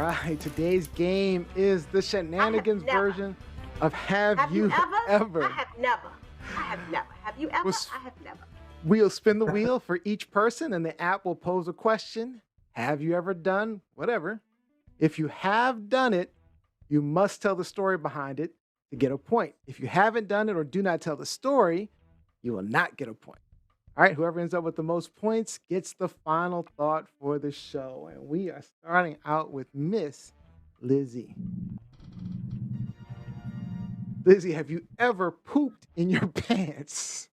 right, today's game is the I have shenanigans never. version of Have Have you You ever? I Ever? have never. I have never. Have you We'll, ever? s- I have never. we'll spin the wheel for each person, and the app will pose a question. Have you ever done whatever? If you have done it, you must tell the story behind it to get a point. If you haven't done it or do not tell the story, you will not get a point. All right, whoever ends up with the most points gets the final thought for the show. And we are starting out with Miss Lizzie. Lizzie, have you ever pooped in your pants?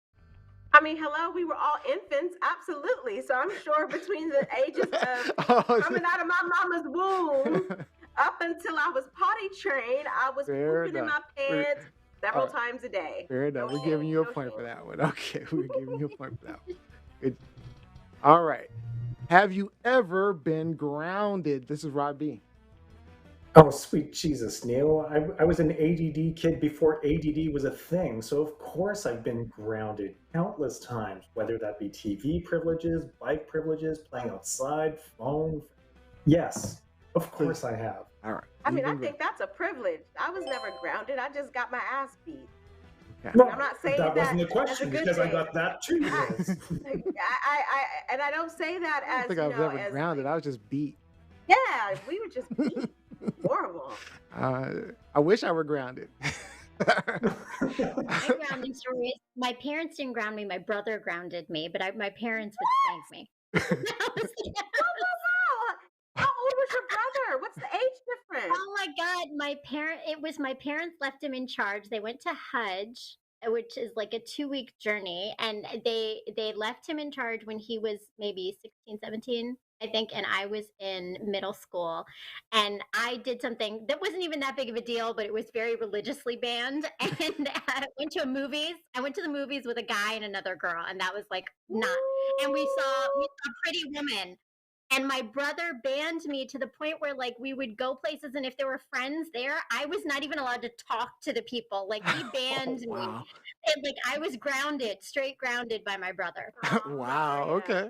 I mean, hello, we were all infants, absolutely. So I'm sure between the ages of Oh, coming out of my mama's womb up until I was potty trained, I was fair pooping in enough. my pants All several right, times a day. fair enough. No We're giving shame, you a no point for shame. that one. Okay, we're giving you a point for that one. Good. All right. Have you ever been grounded? This is Rob B. Oh, sweet Jesus, Neil. I was an ADD kid before ADD was a thing, so of course I've been grounded countless times, whether that be TV privileges, bike privileges, playing outside, phone. Yes, of course I have. All right. I mean, I even think that's a privilege. I was never grounded. I just got my ass beat. Okay. Well, I'm not saying that wasn't the as a question good because I thing. got that too, I, Liz. and I don't say that I don't as think you I was know ever as grounded. I was just beat. yeah, we were just beat. Horrible. I wish I were grounded. My grounding story is my parents didn't ground me. My brother grounded me, but my parents would spank me. How old was your brother? What's the age difference? Oh my God, my parents left him in charge. They went to Hajj, which is like a 2-week journey, and they left him in charge when he was maybe 16, 17, I think, and I was in middle school. And I did something that wasn't even that big of a deal, but it was very religiously banned. And I went to the movies with a guy and another girl, and that was like not. And we saw Pretty Woman. And my brother banned me to the point where like we would go places, and if there were friends there, I was not even allowed to talk to the people. Like he banned me. Wow. And like I was straight grounded by my brother. Wow. man. Okay.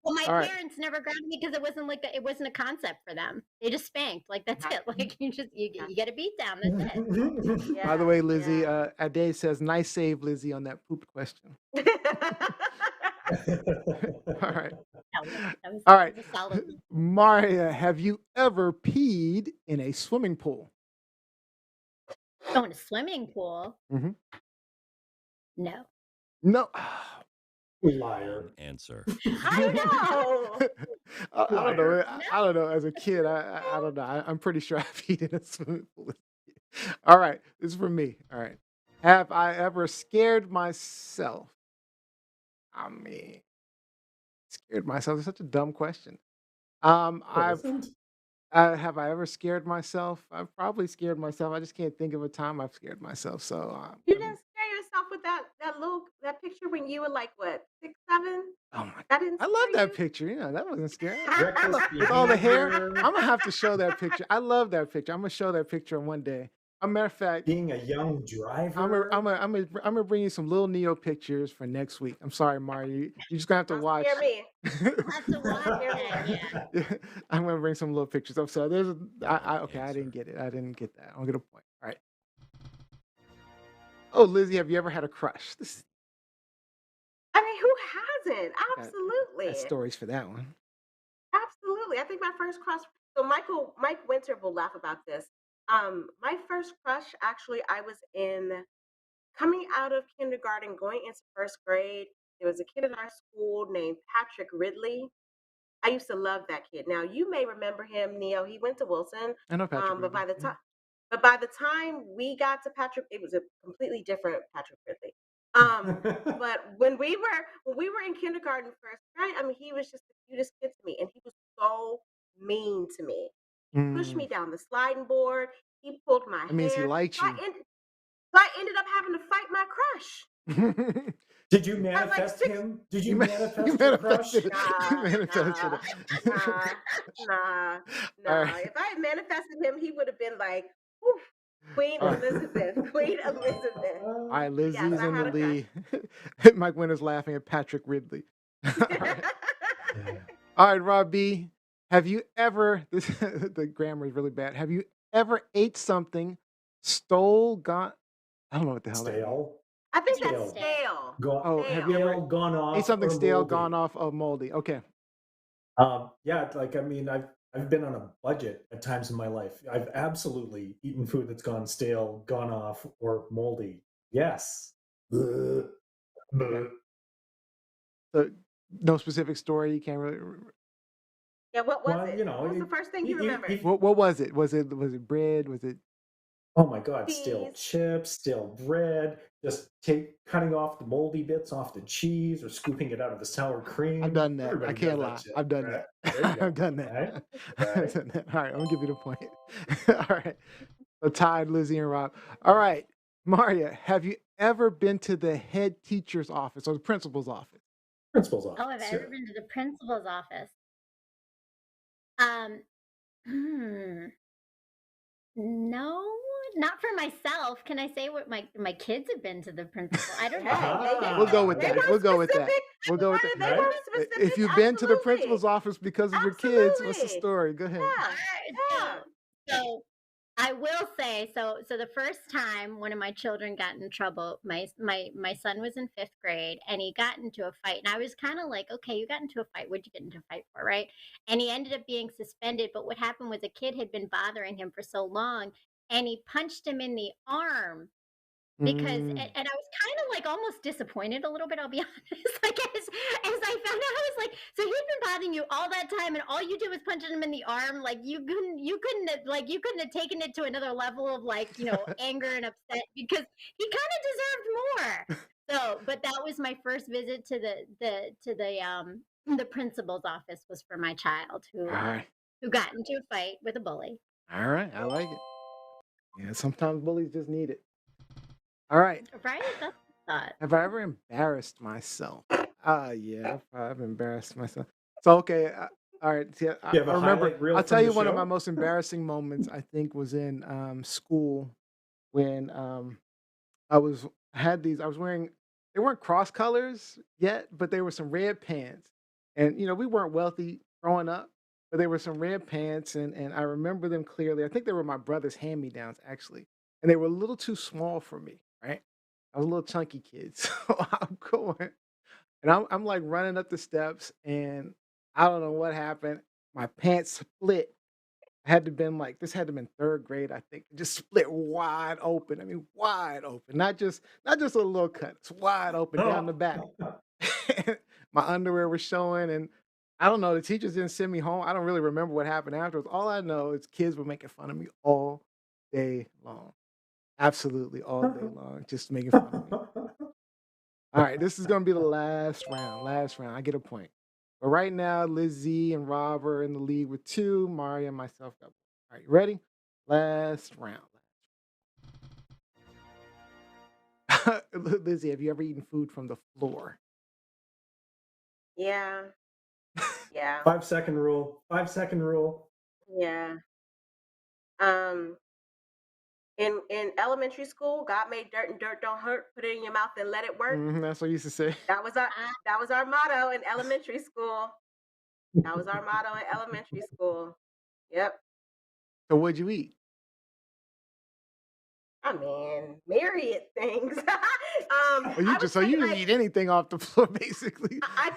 Well, my All right. parents never grounded me because it wasn't a concept for them. They just spanked. Like that's it. Like you get a beat down. That's it. By the way, Lizzie, Yeah. Ade says, nice save, Lizzie, on that poop question. All right. That was All right. a solid. Maria, have you ever peed in a swimming pool? Going to swimming pool? Mhm. No. No. Liar. Answer. I know. I don't know. Liar. I don't know. As a kid, I don't know. I'm pretty sure I peed in a swimming pool. as a kid. All right. This is for me. All right. Have I ever scared myself? I mean, scared myself is such a dumb question. I've Wasn't? have I ever scared myself? I've probably scared myself. I just can't think of a time I've scared myself. So, You didn't scare yourself with that picture when you were like what 6, 7? oh my, That didn't I love scare that you. picture. Yeah, that wasn't scary. Reckless With all the hair, behavior, I'm gonna have to show that picture. I love that picture. I'm gonna show that picture one day. A matter of fact, being a young driver. I'm gonna bring you some little Neo pictures for next week. I'm sorry, Mario. You're just gonna have to Don't watch. scare me. That's a lot. Yeah. Yeah, I'm gonna bring some little pictures up. So okay, I didn't get it. I didn't get that. I'll get a point. All right. Oh, Lizzie, have you ever had a crush? I mean, who hasn't? Got Absolutely. stories for that one. Absolutely. I think my first crush. So Mike Winter will laugh about this. My first crush, actually, I was coming out of kindergarten, going into first grade. There was a kid in our school named Patrick Ridley. I used to love that kid. Now you may remember him, Neo. He went to Wilson. I know Patrick But by Ridley. the time by the time we got to Patrick, it was a completely different Patrick Ridley. But when we were in kindergarten first grade, I mean, he was just the cutest kid to me, and he was so mean to me. He pushed me down the sliding board. He pulled my That means he hair. liked So you. I ended up having to fight my crush. Did you At like manifest 6. him? Did You you ma- manifest your crush? manifested it. You Nah, manifested nah, it. nah, All nah. right. If I had manifested him, he would have been like, whew, Queen All right. Elizabeth, Queen Elizabeth. All right, Yes, Lizzie's I in had the a crush. lead. Mike Winter's laughing at Patrick Ridley. All right. All right, Rob B. Have you ever? This the grammar is really bad. Have you ever ate something, stole, gone? I don't know what the hell that means. Stale, I think that's stale, stale. Oh, have you ever stale, gone ate off, something or stale, gone moldy. off, or moldy? Okay. Yeah, like I mean, I've been on a budget at times in my life. I've absolutely eaten food that's gone stale, gone off, or moldy. Yes. Bleh, Okay. bleh. So no specific story. You can't really. Yeah, what was Well, it? What was the first thing you remember? What was it? Was it bread? Was it? oh my God, stale Cheese. chips, stale bread, just cutting off the moldy bits off the cheese or scooping it out of the sour I've cream. done that. I Everybody does can't that lie. shit, I've done right? that. There you I've go. done that. Right? I've Right? done that. All right, I'm gonna give you the point. All right. So tied, Lizzie and Rob. All right, Maria, have you ever been to the head teacher's office or the principal's office? Principal's Oh, have I office. ever been to the principal's office? Um, hmm, no, not for myself. Can I say what my kids have been to the principal? I don't know. We'll go with They that. were We'll go with that. specific. We'll go with Maria, that. they were Right? If specific. you've been to the Absolutely. principal's office because of your kids, what's the Absolutely. story? Go ahead. Yeah. Alright, so I will say, so the first time one of my children got in trouble, my son was in 5th grade and he got into a fight. And I was kind of like, okay, you got into a fight. What'd you get into a fight for, right? And he ended up being suspended. But what happened was a kid had been bothering him for so long and he punched him in the arm because Mm. and I was kind of like almost disappointed a little bit, I'll be honest. Like as I found out, I was like, so he'd been bothering you all that time, and all you did was punching him in the arm. Like you couldn't have taken it to another level of like anger and upset because he kind of deserved more. So, but that was my first visit to the principal's office was for my child All right. who got into a fight with a bully. All right. I like it. Yeah, sometimes bullies just need it. All right. Right? That's what I thought. Have I ever embarrassed myself? Yeah, I've embarrassed myself. So okay, all right. See, I You have a remember. highlight reel I'll tell from you the one of my show? most embarrassing moments. I think was in school when I had these. I was wearing. They weren't cross colors yet, but they were some red pants, and we weren't wealthy growing up, but they were some red pants, and I remember them clearly. I think they were my brother's hand me downs actually, and they were a little too small for me. Right. I was a little chunky kid, so I'm going and I'm like running up the steps, and I don't know what happened. My pants split. This had to been third grade, I think. It just split wide open. I mean, wide open. Not just a little cut. It's wide open down the back. My underwear was showing, and I don't know. The teachers didn't send me home. I don't really remember what happened afterwards. All I know is kids were making fun of me all day long. Absolutely all day long, just making fun of me. All right, this is gonna be the last round. Last round. I get a point. But right now, Lizzie and Rob are in the lead with 2. Mario and myself got. All right, you ready? Last round. Lizzie, have you ever eaten food from the floor? Yeah. Yeah. 5 second rule. 5 second rule. Yeah. Um, in elementary school, God made dirt and dirt don't hurt. Put it in your mouth and let it work. That's what I used to say. That was our motto in elementary school. That was our motto in elementary school. Yep. So what'd you eat? I mean, myriad things. Oh, you I would just so say you just like eat anything off the floor, basically. I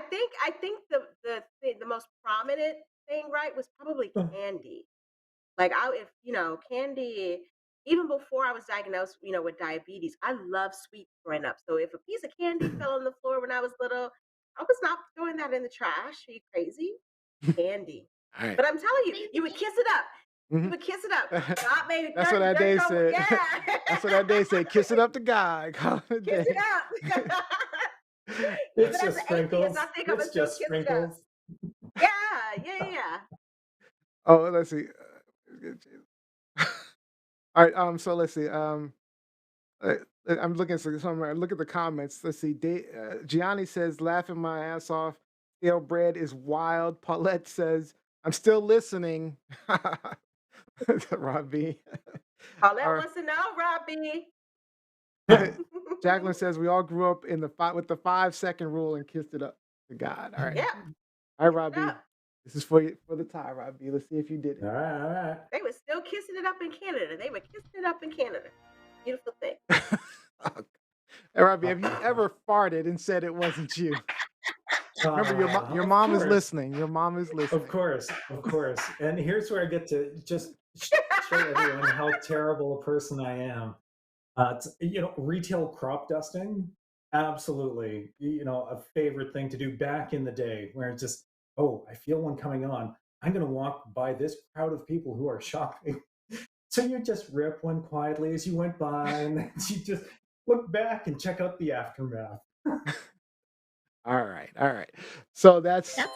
think the most prominent thing, right, was probably candy. Like if candy, even before I was diagnosed, with diabetes, I love sweets growing up. So if a piece of candy fell on the floor when I was little, I was not throwing that in the trash. Are you crazy? Candy. All right. But I'm telling you, you See, would kiss it up. You Mhm. would kiss it up. God made That's dirt what and that dirt day don't said. yeah. That's what that day said. Kiss it up to God. Call it a Kiss day. it up. Even It's as just an sprinkles. atheist, I think I'm It's gonna still just kiss it up. sprinkles. Yeah. Oh, let's see. All right. So let's see. Uh, I'm looking at somewhere. Look at the comments. Let's see. Gianni says, "Laughing my ass off. Stale bread is wild." Paulette says, "I'm still listening." Robbie. Paulette All wants to know, Robbie. right. Jacqueline says, "We all grew up in with the 5 second rule and kissed it up to God." All right. Yep. All right, Kiss it Robbie. up. This is for the tie, Robbie. Let's see if you did All it. right, all right. They were still kissing it up in Canada. They were kissing it up in Canada. Beautiful thing. Hey, Robbie, have you ever farted and said it wasn't you? Remember, your Of mom is course. listening. Your mom is listening. Of course. And here's where I get to just show everyone how terrible a person I am. Retail crop dusting, absolutely, a favorite thing to do back in the day, where it's just, oh, I feel one coming on. I'm going to walk by this crowd of people who are shopping. So you just rip one quietly as you went by, and then you just look back and check out the aftermath. All right. So that's like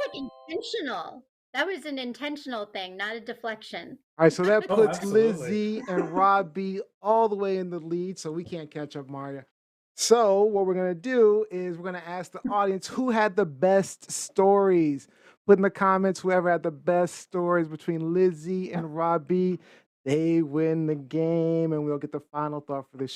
intentional. That was an intentional thing, not a deflection. all right. So that Oh, puts absolutely. Lizzie and Robbie all the way in the lead, so we can't catch up, Mario. So what we're gonna do is we're gonna ask the audience who had the best stories. Put in the comments whoever had the best stories between Lizzie and Robbie. They win the game, and we'll get the final thought for this